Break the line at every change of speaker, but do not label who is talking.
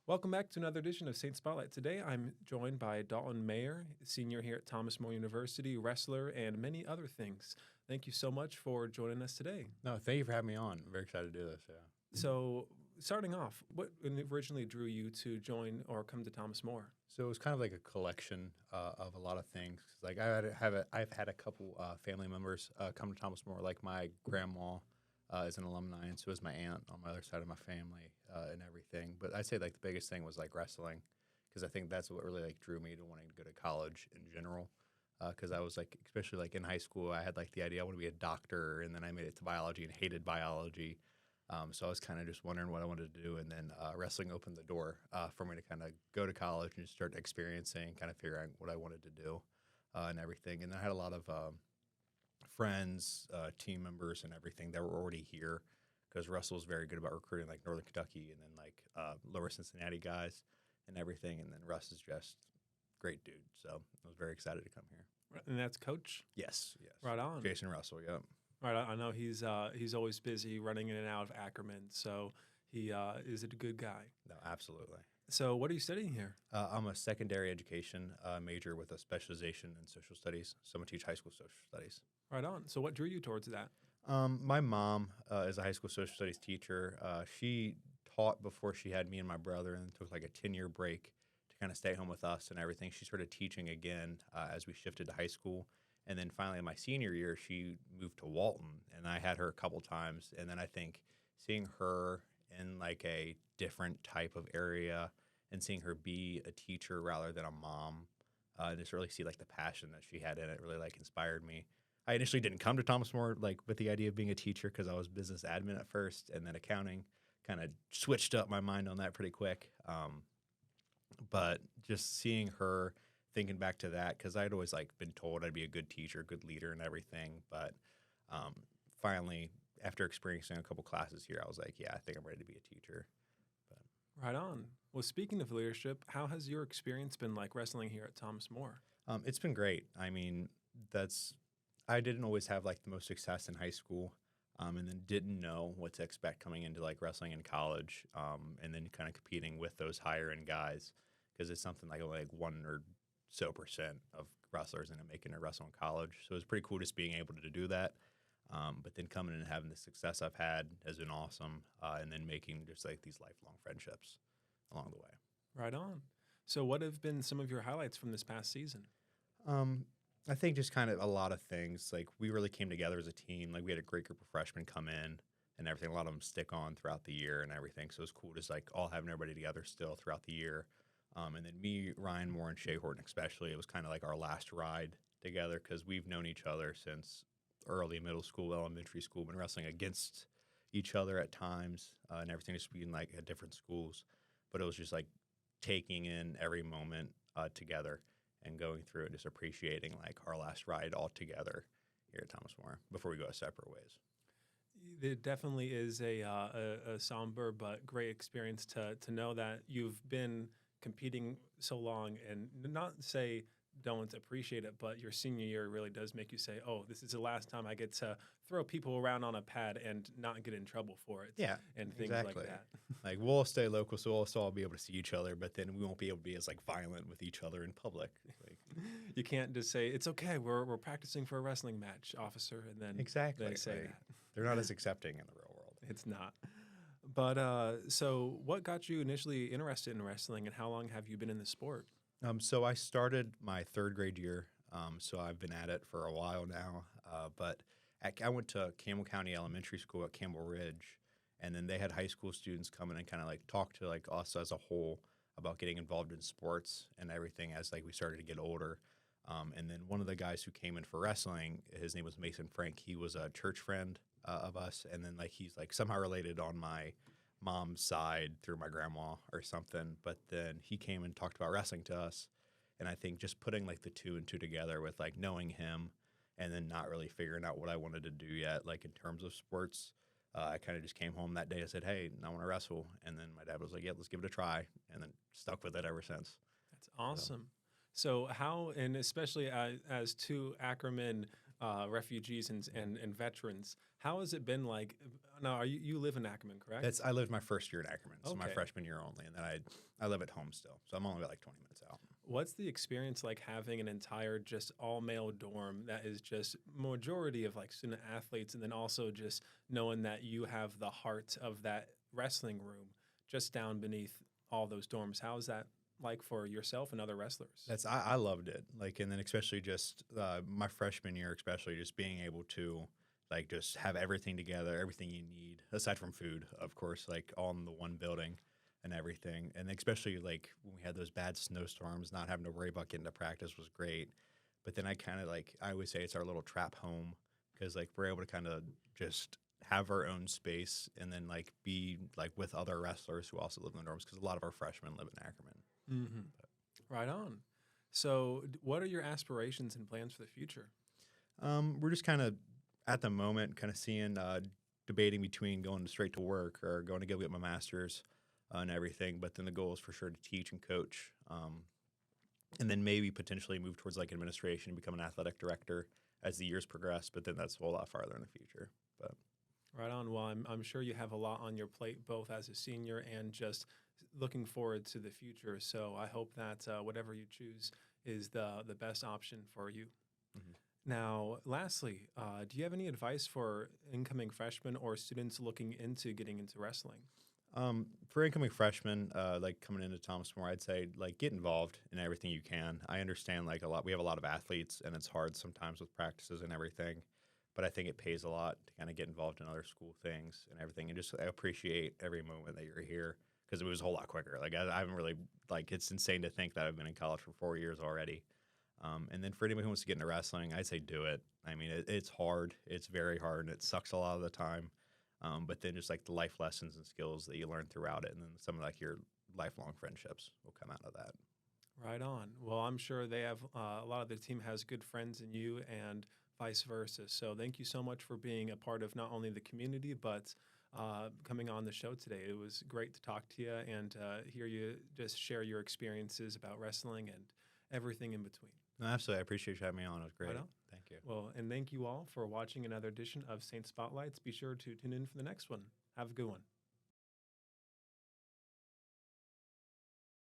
Welcome back to another edition of Saint Spotlight. Today I'm joined by Daulton Mayer, senior here at Thomas More University, wrestler, and many other things. Thank you so much for joining us today.
No, thank you for having me on. I'm very excited to do this. Yeah.
So, starting off, what originally drew you to join or come to Thomas More?
So it was kind of like a collection of a lot of things. Like I've had a couple family members come to Thomas More. Like my grandma is an alumni, and so is my aunt on my other side of my family and everything. But I'd say like the biggest thing was like wrestling, because I think that's what really like drew me to wanting to go to college in general. Because I was like, especially like in high school, I had like the idea I want to be a doctor, and then I made it to biology and hated biology. So I was kind of just wondering what I wanted to do, and then wrestling opened the door for me to kind of go to college and start experiencing, kind of figuring out what I wanted to do and everything. And I had a lot of friends, team members, and everything that were already here, because Russell's very good about recruiting like Northern Kentucky and then like Lower Cincinnati guys and everything. And then Russ is just great dude. So I was very excited to come here.
And that's Coach?
Yes.
Right on.
Jason Russell, yep.
Right, I know he's always busy running in and out of Ackerman, so he is a good guy.
No, absolutely.
So what are you studying here?
I'm a secondary education major with a specialization in social studies. So I'm going to teach high school social studies.
Right on. So what drew you towards that?
My mom is a high school social studies teacher. She taught before she had me and my brother, and took like a 10-year break to kind of stay home with us and everything. She started teaching again as we shifted to high school. And then finally in my senior year, she moved to Daulton, and I had her a couple times. And then I think seeing her in like a different type of area and seeing her be a teacher rather than a mom, just really see like the passion that she had in it really like inspired me. I initially didn't come to Thomas More like with the idea of being a teacher, because I was business admin at first, and then accounting kind of switched up my mind on that pretty quick. But just seeing her, thinking back to that, because I'd always like been told I'd be a good teacher, good leader, and everything. But finally, after experiencing a couple classes here, I was like, yeah, I think I'm ready to be a teacher. But
Right on. Well, speaking of leadership, how has your experience been like wrestling here at Thomas More?
It's been great. I mean, I didn't always have like the most success in high school, and then didn't know what to expect coming into like wrestling in college, and then kind of competing with those higher end guys, because it's something like only like 1% of wrestlers end up making a wrestle in college. So it was pretty cool just being able to do that. But then coming in and having the success I've had has been awesome. And then making just like these lifelong friendships along the way.
Right on. So what have been some of your highlights from this past season?
I think just kind of a lot of things. Like we really came together as a team. Like we had a great group of freshmen come in and everything. A lot of them stick on throughout the year and everything. So it was cool just like all having everybody together still throughout the year. And then me, Ryan Moore, and Shea Horton especially, it was kind of like our last ride together, because we've known each other since early middle school, elementary school, been wrestling against each other at times and everything, just being like at different schools. But it was just like taking in every moment together and going through it, just appreciating like our last ride all together here at Thomas More before we go our separate ways.
It definitely is a somber but great experience to know that you've been competing so long, and not say don't appreciate it, but your senior year really does make you say, oh, this is the last time I get to throw people around on a pad and not get in trouble for it.
Yeah,
and things
exactly.
like that.
Like we'll stay local, so we'll still all be able to see each other, but then we won't be able to be as like violent with each other in public. Like,
you can't just say, it's okay, we're practicing for a wrestling match, officer, and then
exactly.
they say
like,
that.
They're not as accepting in the real world.
It's not. But so what got you initially interested in wrestling, and how long have you been in the sport?
So I started my third grade year, so I've been at it for a while now. But I went to Campbell County Elementary School at Campbell Ridge, and then they had high school students come in and kind of like talk to like us as a whole about getting involved in sports and everything as like we started to get older. And then one of the guys who came in for wrestling, his name was Mason Frank. He was a church friend of us, and then like he's like somehow related on my mom's side through my grandma or something. But then he came and talked about wrestling to us, and I think just putting like the two and two together with like knowing him and then not really figuring out what I wanted to do yet, like in terms of sports, I kind of just came home that day and said, hey, I want to wrestle. And then my dad was like, yeah, let's give it a try, and then stuck with it ever since.
That's awesome. So how, and especially as two Ackerman refugees and veterans. How has it been like? Now, you live in Ackerman, correct?
I lived my first year in Ackerman, so my
Okay.
freshman year only, and then I live at home still, so I'm only like 20 minutes out.
What's the experience like having an entire just all male dorm that is just majority of like student athletes, and then also just knowing that you have the heart of that wrestling room just down beneath all those dorms? How is that like for yourself and other wrestlers?
I loved it, like, and then especially just my freshman year, especially just being able to like just have everything together, everything you need aside from food, of course, like all in the one building and everything, and especially like when we had those bad snowstorms, not having to worry about getting to practice was great. But then I kind of like I always say it's our little trap home because like we're able to kind of just have our own space and then like be like with other wrestlers who also live in the dorms because a lot of our freshmen live in Ackerman.
Hmm. Right on. So, what are your aspirations and plans for the future?
We're just kind of at the moment kind of seeing, debating between going straight to work or going to go get my master's and everything. But then the goal is for sure to teach and coach, and then maybe potentially move towards like administration, become an athletic director as the years progress. But then that's a whole lot farther in the future. But
Right on. Well, I'm sure you have a lot on your plate, both as a senior and just looking forward to the future. So I hope that whatever you choose is the best option for you.
mhm.
Now, lastly, do you have any advice for incoming freshmen or students looking into getting into wrestling?
For incoming freshmen, like coming into Thomas More, I'd say like get involved in everything you can. I understand like a lot. We have a lot of athletes, and it's hard sometimes with practices and everything. But I think it pays a lot to kind of get involved in other school things and everything, and just appreciate every moment that you're here because it was a whole lot quicker. Like I haven't really like it's insane to think that I've been in college for 4 years already. And then for anybody who wants to get into wrestling, I'd say do it. I mean, it's hard. It's very hard, and it sucks a lot of the time. But then just like the life lessons and skills that you learn throughout it, and then some of like your lifelong friendships will come out of that.
Right on. Well, I'm sure they have a lot of the team has good friends in you and vice versa. So thank you so much for being a part of not only the community, but coming on the show today. It was great to talk to you and hear you just share your experiences about wrestling and everything in between.
No, absolutely. I appreciate you having me on. It was great.
Right on.
Thank you.
Well, and thank you all for watching another edition of Saint Spotlights. Be sure to tune in for the next one. Have a good one.